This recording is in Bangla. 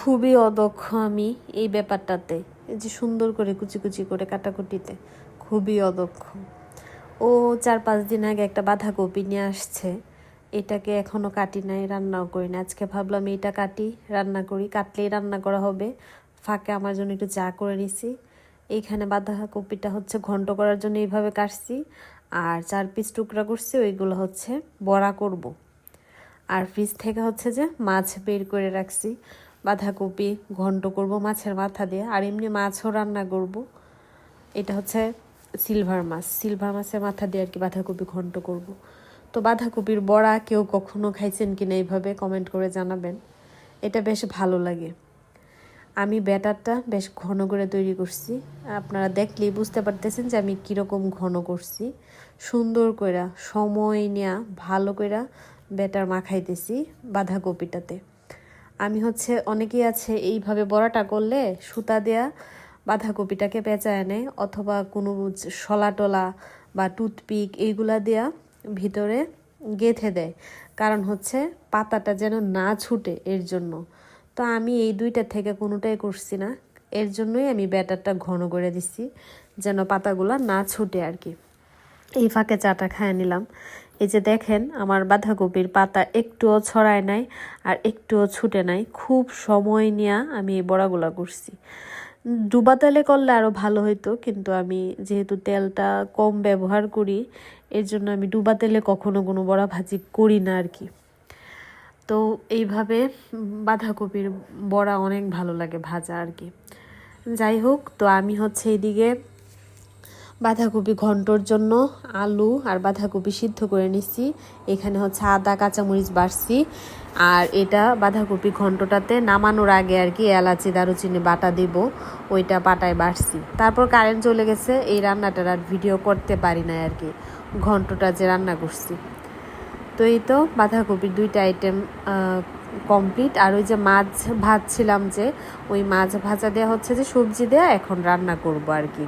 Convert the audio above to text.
খুবই অদক্ষ আমি এই ব্যাপারটাতে, এই যে সুন্দর করে কুচি কুচি করে কাটাকুটিতে খুবই অদক্ষ। ও 4-5 দিন আগে একটা বাঁধাকপি নিয়ে আসছে, এটাকে এখনও কাটি নাই, রান্নাও করি না। আজকে ভাবলাম এটা কাটি, রান্না করি, কাটলেই রান্না করা হবে। ফাঁকে আমার জন্য একটু চা করে নিছি। এইখানে বাঁধাকপিটা হচ্ছে ঘন্ট করার জন্য এইভাবে কাটছি, আর 4 পিস টুকরা করছি, ওইগুলো হচ্ছে বড়া করব। আর ফ্রিজ থেকে হচ্ছে যে মাছ বের করে রাখছি, বাঁধাকপি ঘন্ট করব মাছের মাথা দিয়ে, আর এমনি মাছও রান্না করব। এটা হচ্ছে সিলভার মাছের মাথা দিয়ে আর কি বাঁধাকপি ঘন্ট করব। তো বাঁধাকপির বড়া কেউ কখনো খাইছেন কিনা এইভাবে কমেন্ট করে জানাবেন, এটা বেশ ভালো লাগে। আমি ব্যাটারটা বেশ ঘন করে তৈরি করছি, আপনারা দেখলেই বুঝতে পারতেছেন যে আমি কীরকম ঘন করছি। সুন্দর করে সময় নেওয়া ভালো করে ব্যাটার মাখাইতেছি বাঁধাকপিটাতে। আমি হচ্ছে অনেকেই আছে এইভাবে বড়াটা করলে সুতা দেয়া বাঁধাকপিটাকে পেঁচায় নেয়, অথবা কোনো শলা টলা বা টুথপিক এইগুলা দেয়া ভিতরে গেঁথে দেয়, কারণ হচ্ছে পাতাটা যেন না ছুটে এর জন্য। তো আমি এই দুইটা থেকে কোনোটাই করছি না, এর জন্যই আমি ব্যাটারটা ঘন করে দিচ্ছি যেন পাতাগুলা না ছুটে আর কি। এই ফাঁকে চাটা খায় নিলাম। এই যে দেখেন আমার বাঁধাকপির পাতা একটুও ছড়ায় নাই আর একটুও ছুটে নাই, খুব সময় নিয়ে আমি এই বড়াগুলা করছি। ডুবা তেলে করলে আরও ভালো হইতো, কিন্তু আমি যেহেতু তেলটা কম ব্যবহার করি এর জন্য আমি ডুবা তেলে কখনো কোনো বড়া ভাজি করি না আর কি। তো এইভাবে বাঁধাকপির বড়া অনেক ভালো লাগে ভাজা আর কি। যাই হোক, তো আমি হচ্ছে এইদিকে বাঁধাকপি ঘন্টর জন্য আলু আর বাঁধাকপি সিদ্ধ করে নিচ্ছি। এখানে হচ্ছে আদা কাঁচামরিচ বাড়ছি, আর এটা বাঁধাকপি ঘন্টটাতে নামানোর আগে আর কি এলাচি দারুচিনি বাটা দিব, ওইটা বাটায় বাড়ছি। তারপর কারেন্ট চলে গেছে, এই রান্নাটার আর ভিডিও করতে পারি না আর কি, ঘন্টটা যে রান্না করছি। তো এই তো বাঁধাকপির 2টা আইটেম কমপ্লিট। আর ওই যে মাছ ভাজছিলাম, যে ওই মাছ ভাজা দেওয়া হচ্ছে যে সবজি দেয়া এখন রান্না করব আর কি।